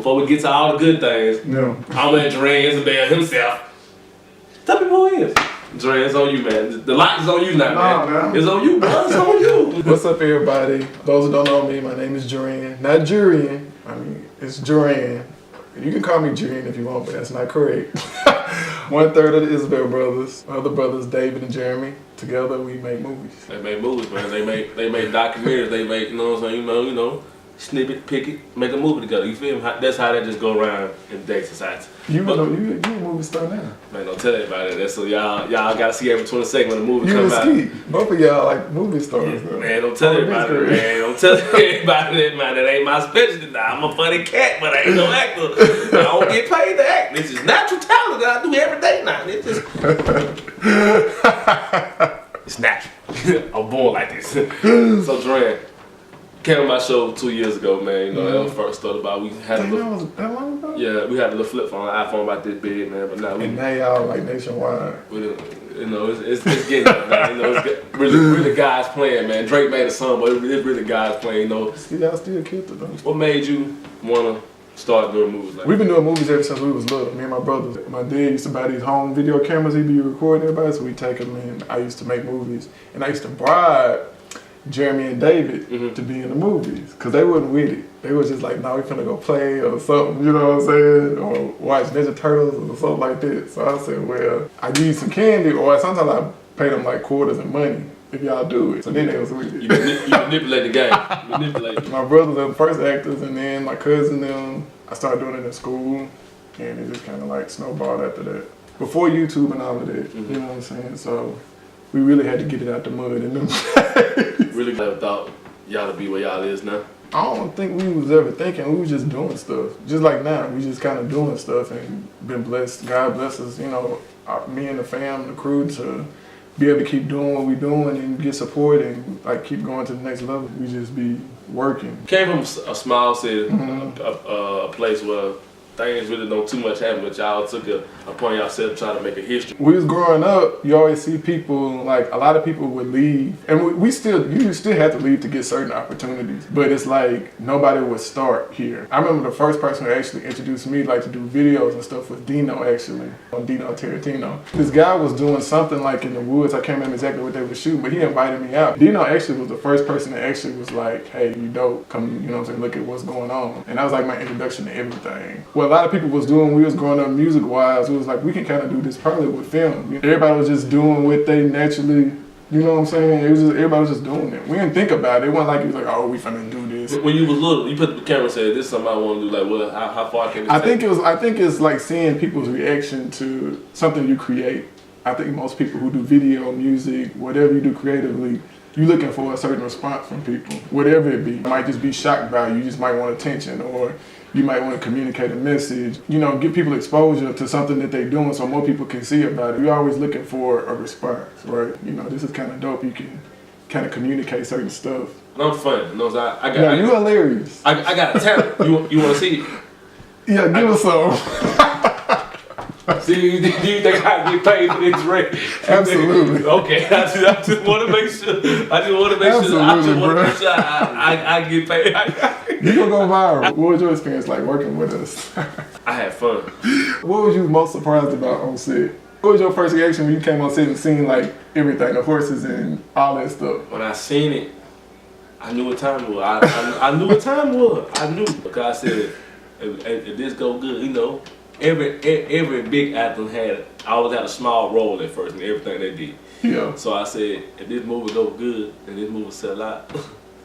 before we get to all the good things, I'm at Jurian Isabelle himself. Tell me who he is. Jurian, it's on you, man. The light is on you now, man. It's on you, bro. It's on you. What's up, everybody? Those who don't know me, my name is Jurian. Not Jurian. I mean, it's Jurian. You can call me Jurian if you want, but that's not correct. 1/3 of the Isabelle Brothers. My other brothers, David and Jeremy. Together, we make movies. They make movies, man. They make documentaries. They make, you know what I'm saying? You know, snippet, pick it, make a movie together. You feel me? That's how they just go around in today's society. You a movie star now. Man, don't tell everybody that. So y'all gotta see every 22nd when the movie comes out. Both of y'all like movie stars. Yeah, man, don't tell everybody that, man. Don't tell everybody that, man. That ain't my specialty. Now, I'm a funny cat, but I ain't no actor. I don't get paid to act. This is natural talent that I do every day now. It's natural. I'm born like this. So, Jurian, came on my show 2 years ago, man. You know, that was first thought about. We had a little, that long ago? Yeah, we had a little flip phone, iPhone about this big, man. But now now y'all like nationwide. You know, it's getting up, man. You know, it's really guys playing, man. Drake made a song, but it's really guys playing. You know, y'all still killed it though. What made you wanna start doing movies? Like We've been doing movies ever since we was little. Me and my brothers. My dad used to buy these home video cameras. He'd be recording everybody, so we take them in. I used to make movies, and I used to bribe Jeremy and David to be in the movies, because they wasn't with it. They was just like, we finna go play or something, you know what I'm saying? Or watch Ninja Turtles or something like that. So I said, well, I give you some candy, or sometimes I pay them like quarters and money if y'all do it. So then they was with it. You manipulate the game. My brothers are the first actors, and then my cousin them, I started doing it in school, and it just kind of like snowballed after that. Before YouTube and all of that, you know what I'm saying? So we really had to get it out the mud in them. Really never thought y'all to be where y'all is now. I don't think we was ever thinking. We was just doing stuff. Just like now, we just kind of doing stuff and been blessed. God bless us, you know, me and the fam, the crew, to be able to keep doing what we doing and get support and like keep going to the next level. We just be working. Came from a small city, a place where things really don't too much happen, but y'all took it upon yourself to try to make a history. We was growing up, you always see people, like a lot of people would leave, and you still have to leave to get certain opportunities, but it's like nobody would start here. I remember the first person who actually introduced me like to do videos and stuff was Dino, actually, on Dino Tarantino. This guy was doing something like in the woods, I can't remember exactly what they were shooting, but he invited me out. Dino actually was the first person that actually was like, hey, you dope, come, you know what I'm saying, look at what's going on. And that was like my introduction to everything. What a lot of people was doing when we was growing up music-wise, it was like, we can kind of do this probably with film. Everybody was just doing what they naturally, you know what I'm saying? It was just, everybody was just doing it. We didn't think about it. It wasn't like it was like, oh, we finna do this. When you was little, you put the camera and said, this is something I want to do. Like, well, how far can this I think it's like seeing people's reaction to something you create. I think most people who do video, music, whatever you do creatively, you're looking for a certain response from people, whatever it be. You might just be shocked by you just might want attention, or you might want to communicate a message, you know, give people exposure to something that they're doing so more people can see about it. You're always looking for a response, right? You know, this is kind of dope. You can kind of communicate certain stuff. And I'm funny. You know, I got. Yeah, you're hilarious. I got a talent. You want to see it? Yeah, give us some. See, do you think I get paid for this rate? Absolutely. Okay, I just want to make sure. I get paid. You gonna go viral. What was your experience like working with us? I had fun. What was you most surprised about on set? What was your first reaction when you came on set and seen like everything, the horses and all that stuff? When I seen it, I knew what time it was. I knew what time it was. I knew, because I said, if this go good, you know. Every big actor always had a small role at first in everything they did. Yeah. So I said, if this movie go good and this movie sell out,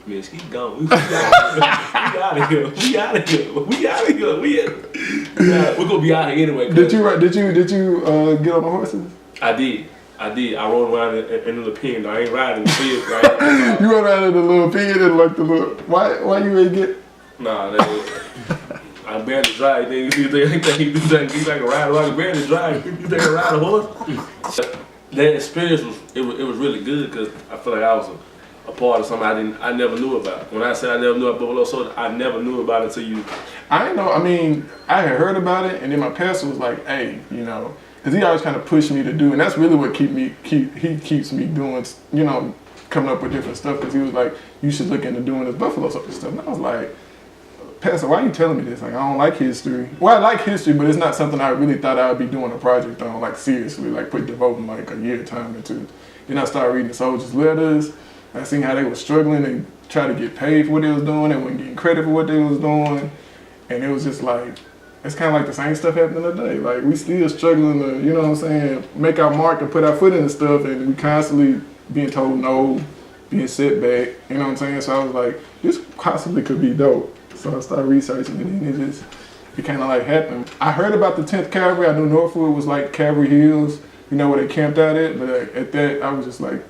man, she gone. We out of here. We're gonna be out of here anyway. Did you get on the horses? I did. I rode around in a little pin. I ain't riding in the field, right? You rode around in the little pin and like the little. Why you ain't get? Nah, I barely drive. You think you like a rider? I can barely drive. You think I ride a horse? That experience was really good, because I feel like I was a part of something I never knew about. When I said I never knew about Buffalo Soldier, I never knew about it until you. I didn't know. I mean, I had heard about it, and then my pastor was like, "Hey, you know," because he always kind of pushed me to do, and that's really what keeps me doing, you know, coming up with different stuff. Because he was like, "You should look into doing this Buffalo Soldier stuff," and I was like, Pastor, why are you telling me this? Like, I don't like history. Well, I like history, but it's not something I really thought I would be doing a project on, like, seriously, like, devoting, like, a year time into. Then I started reading the soldiers' letters. I seen how they were struggling and try to get paid for what they was doing. They weren't getting credit for what they was doing. And it was just like, it's kind of like the same stuff happening today. Like, we still struggling to, you know what I'm saying, make our mark and put our foot in the stuff, and we constantly being told no, being set back, you know what I'm saying? So I was like, this possibly could be dope. So I started researching it, and it kind of like happened. I heard about the 10th Cavalry. I knew Northwood was like Cavalry Hills, you know, where they camped out at, but at that, I was just like,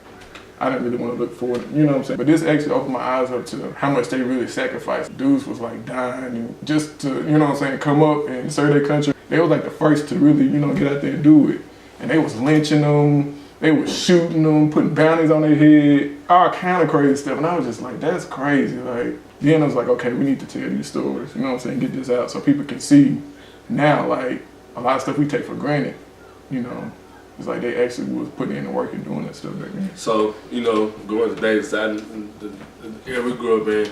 I didn't really want to look forward, you know what I'm saying? But this actually opened my eyes up to how much they really sacrificed. Dudes was like dying and just to, you know what I'm saying, come up and serve their country. They was like the first to really, you know, get out there and do it. And they was lynching them, they was shooting them, putting bounties on their head, all kind of crazy stuff. And I was just like, that's crazy. Like, then I was like, okay, we need to tell these stories, you know what I'm saying, get this out so people can see now, like, a lot of stuff we take for granted, you know. It's like they actually was putting in the work and doing that stuff back then. So, you know, going to Davis, the area we grew up in,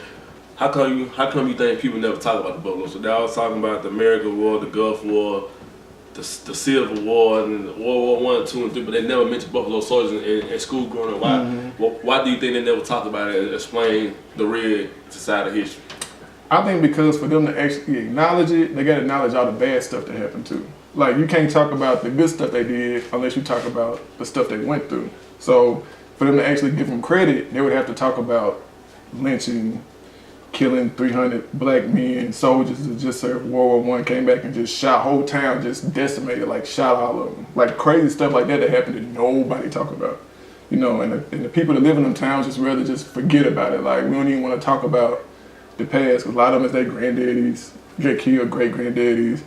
how come you think people never talk about the Buffalo? So they always talking about the American War, the Gulf War, the Civil War, and World War I, II, and III, but they never mentioned Buffalo Soldiers in school growing up. Why? Why do you think they never talked about it and explain the red side of history? I think because for them to actually acknowledge it, they got to acknowledge all the bad stuff that happened too. Like, you can't talk about the good stuff they did unless you talk about the stuff they went through. So for them to actually give them credit, they would have to talk about lynching, killing 300 black men, soldiers that just served World War I, came back and just shot whole town, just decimated, like shot all of them. Like crazy stuff like that happened that nobody talk about. You know, and the people that live in them towns just rather just forget about it. Like, we don't even want to talk about the past, because a lot of them is their granddaddies, get killed, great-granddaddies.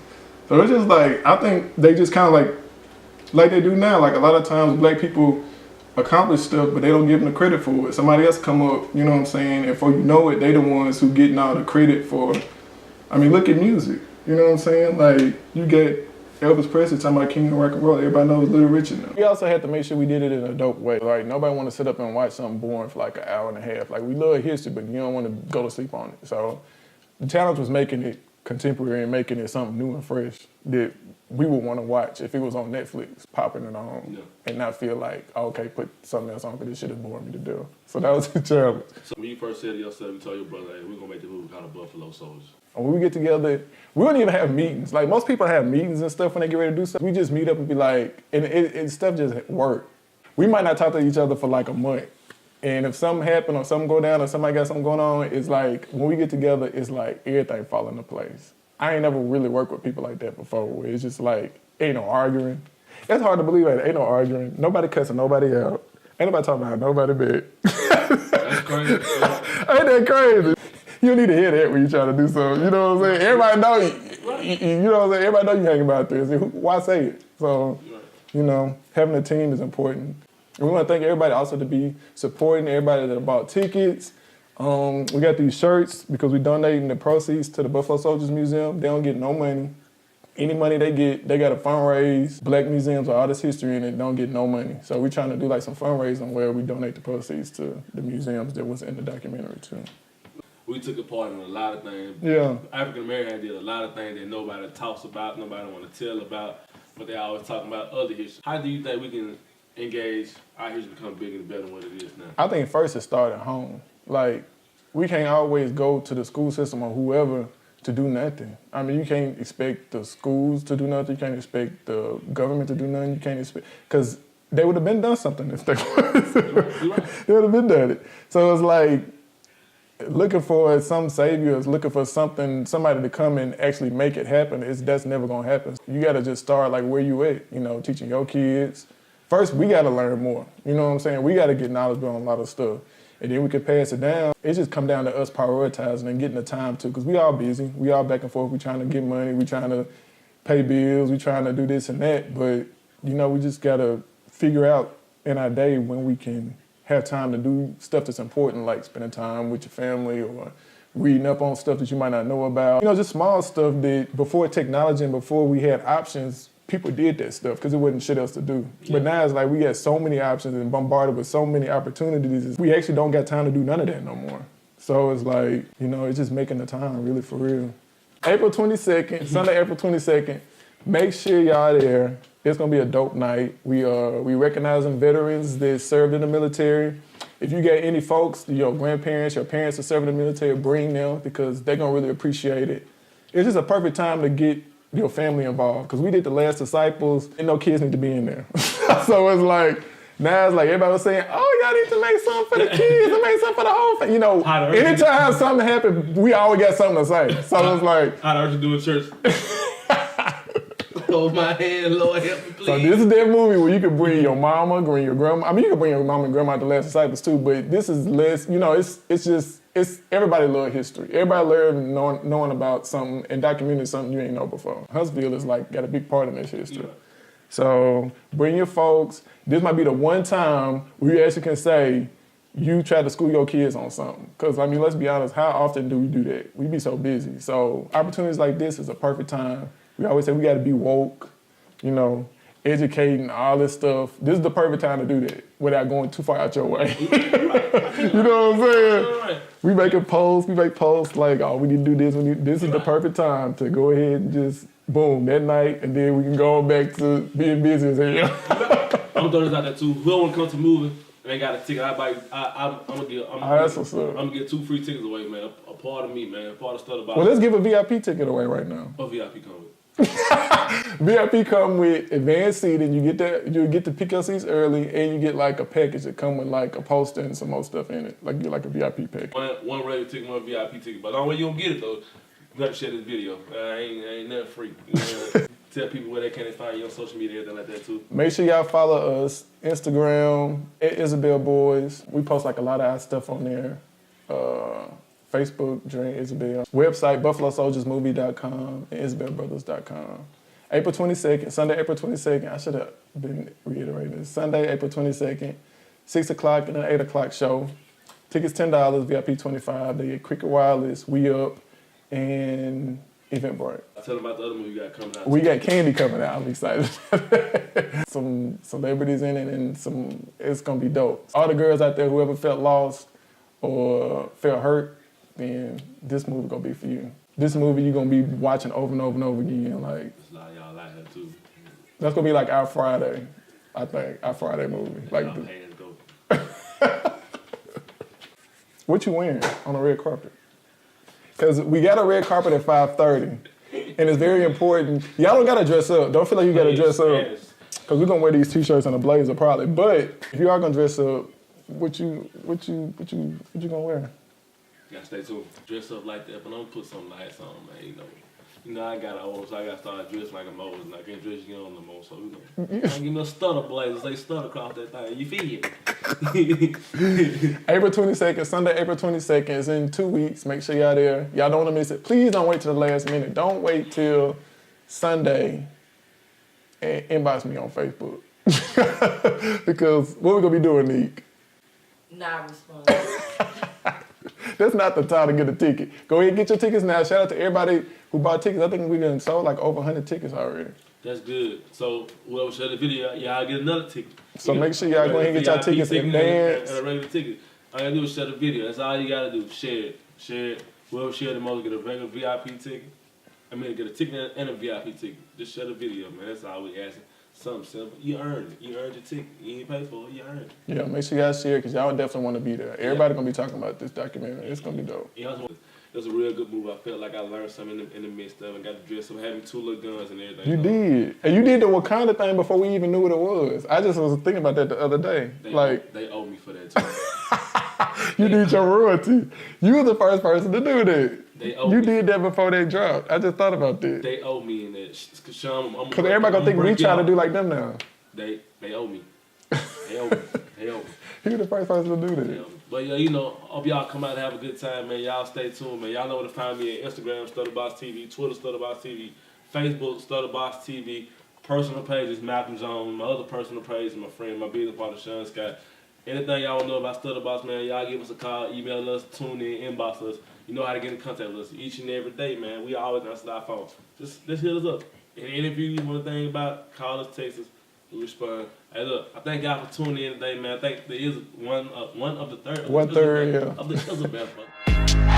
So it's just like, I think they just kind of like they do now. Like, a lot of times black people accomplish stuff, but they don't give them the credit for it. Somebody else come up, you know what I'm saying, and before you know it, they the ones who getting all the credit for, I mean, look at music, you know what I'm saying? Like, you get Elvis Presley talking about King of Rock and Roll, everybody knows Little Richard now. We also had to make sure we did it in a dope way. Like, nobody want to sit up and watch something boring for like an hour and a half. Like, we love history, but you don't want to go to sleep on it. So the challenge was making it contemporary and making it something new and fresh that we would want to watch if it was on Netflix, popping it on, and not feel like, oh, okay, put something else on because this shit is boring me to do. So that was the challenge. So when you first said to yourself, you told your brother, hey, we're going to make this movie called The Buffalo Soldiers. And when we get together, we don't even have meetings. Like, most people have meetings and stuff when they get ready to do stuff. We just meet up and be like, and stuff just work. We might not talk to each other for like a month. And if something happen or something go down or somebody got something going on, it's like, when we get together, it's like everything fall into place. I ain't never really worked with people like that before, where it's just like, ain't no arguing. It's hard to believe that ain't no arguing. Nobody cussing nobody out. Ain't nobody talking about nobody bad. That's crazy. Ain't that crazy? You don't need to hear that when you try to do something. You know what I'm saying? Everybody know you know what I'm saying? Everybody know you hanging about this. Why say it? So, you know, having a team is important. And we want to thank everybody also to be supporting everybody that bought tickets. We got these shirts because we donating the proceeds to the Buffalo Soldiers Museum. They don't get no money. Any money they get, they got to fundraise. Black museums with all this history in it don't get no money. So we're trying to do like some fundraising where we donate the proceeds to the museums that was in the documentary too. We took a part in a lot of things. Yeah. African Americans did a lot of things that nobody talks about, nobody want to tell about, but they always talking about other history. How do you think we can engage our history become bigger and better than what it is now? I think first it started at home. Like, we can't always go to the school system or whoever to do nothing. I mean, you can't expect the schools to do nothing. You can't expect the government to do nothing. You can't expect, because they would have been done something if they was. They would have been done it. So it's like looking for some saviors, looking for somebody to come and actually make it happen. That's never gonna happen. You gotta just start like where you at, you know, teaching your kids. First, we gotta learn more. You know what I'm saying? We gotta get knowledgeable on a lot of stuff. And then we can pass it down. It just come down to us prioritizing and getting the time to, because we all busy. We all back and forth. We trying to get money. We trying to pay bills. We trying to do this and that. But, you know, we just got to figure out in our day when we can have time to do stuff that's important, like spending time with your family or reading up on stuff that you might not know about. You know, just small stuff that before technology and before we had options, people did that stuff because it wasn't shit else to do. Yeah. But now it's like we got so many options and bombarded with so many opportunities. We actually don't got time to do none of that no more. So it's like, you know, it's just making the time really for real. April 22nd, Sunday, April 22nd. Make sure y'all there. It's gonna be a dope night. We recognizing veterans that served in the military. If you got any folks, your grandparents, your parents that served in the military, bring them because they're gonna really appreciate it. It's just a perfect time to get your family involved because we did the Last Disciples and no kids need to be in there. So it's like, now it's like everybody was saying, oh, y'all need to make something for the kids and make something for the whole thing. You know, anytime something happens, we always got something to say. So it's like, I'd urge you to do in church. Hold my hand, Lord, help me, please. So this is that movie where you can bring your mama, bring your grandma. I mean, you can bring your mama and grandma to Last Disciples too, but this is less, you know, it's everybody love history. Everybody love knowing about something and documenting something you ain't know before. Huntsville is like, got a big part in this history. Yeah. So bring your folks. This might be the one time where you actually can say, you try to school your kids on something. Because, I mean, let's be honest, how often do we do that? We be so busy. So opportunities like this is a perfect time. We always say we got to be woke, you know, educating, all this stuff. This is the perfect time to do that without going too far out your way. You know what I'm saying? We make posts like, oh, we need to do this. This is the perfect time to go ahead and just, boom, that night, and then we can go back to being busy as hell. I'm throwing this out there too. Whoever want to come to movie and ain't got a ticket, I'm gonna get 2 free tickets away, man. A part of me, man. A part of Stutter. Well, let's give a VIP ticket away right now. What VIP come with? VIP come with advanced seating. You get to pick your seats early, and you get like a package that come with like a poster and some more stuff in it. Like you get like a VIP package. One regular ticket, one VIP ticket. But the only way you don't get it though, you gotta share this video. Ain't nothing free. You know, tell people where they can find you on social media, everything like that too. Make sure y'all follow us, Instagram, at Isabelle Boys. We post like a lot of our stuff on there. Facebook, Jurian, Isabelle. Website, buffalosoldiersmovie.com and isabellebrothers.com. April 22nd, Sunday, April 22nd. I should have been reiterating this. Sunday, April 22nd, 6 o'clock and an 8 o'clock show. Tickets $10, VIP $25. They get Cricket Wireless, We Up, and Eventbrite. Tell them about the other movie you got coming out. We got Candy coming out. I'm excited. Some celebrities in it and it's gonna be dope. All the girls out there, whoever felt lost or felt hurt, then this movie gonna be for you. This movie you're gonna be watching over and over and over again. Like, there's a lot of y'all like that too. That's gonna be like our Friday, I think. Our Friday movie. Like, what you wearing on the red carpet? Because we got a red carpet at 5:30, and it's very important. Y'all don't gotta dress up. Don't feel like you gotta dress up. Because we're gonna wear these t-shirts and a blazer probably. But if you are gonna dress up, what you gonna wear? You gotta stay tuned. Dress up like that, but don't put some nice on, man. You know, I got old, so I gotta start dressing like a Moses, and I can't dress young no more. So I give me a Stutter blazer, they Stutter across that thing. You feel it? April 22nd, Sunday, April 22nd is in 2 weeks. Make sure y'all there. Y'all don't wanna miss it. Please don't wait till the last minute. Don't wait till Sunday and inbox me on Facebook. Because what we gonna be doing, Neek? Not responding. That's not the time to get a ticket. Go ahead and get your tickets now. Shout out to everybody who bought tickets. I think we done sold like over 100 tickets already. That's good. So whoever shared the video, y'all get another ticket. So make sure y'all go ahead and get y'all tickets in advance. And a regular ticket. All you gotta do is share the video. That's all you gotta do. Share it. Share it. Whoever shared the most get a regular VIP ticket. I mean, get a ticket and a VIP ticket. Just share the video, man. That's all we asking. Something simple. You earned it. You earned your ticket. You ain't pay for it. You earned it. Yeah, make sure y'all share because y'all definitely want to be there. Everybody gonna be talking about this documentary. It's gonna be dope. Yeah, it was a real good movie. I felt like I learned something in the midst of it. Got to dress up, having 2 little guns and everything. You did. And you did the Wakanda thing before we even knew what it was. I just was thinking about that the other day. They owe me for that too. You did your royalty. You were the first person to do that. You did that before they dropped. I just thought about that. They owe me in that. Because everybody gonna think we trying to do like them now. They owe me. They owe me. They owe me. You the first person to do that. But yeah, you know, hope y'all come out and have a good time, man. Y'all stay tuned, man. Y'all know where to find me at Instagram, Stutterbox TV, Twitter, Stutterbox TV, Facebook, Stutterbox TV. Personal page is Malcolm Jones. My other personal page is my friend, my business partner, Sean Scott. Anything y'all want to know about Stutterbox, man, y'all give us a call, email us, tune in, inbox us. You know how to get in contact with us each and every day, man. We always answer our phone. Just hit us up. Any interview you want to think about, call us, text us. We respond. Hey, look, I thank y'all for tuning in today, man. I think there is one of the third. One third, yeah. Of the Isabelle Brothers.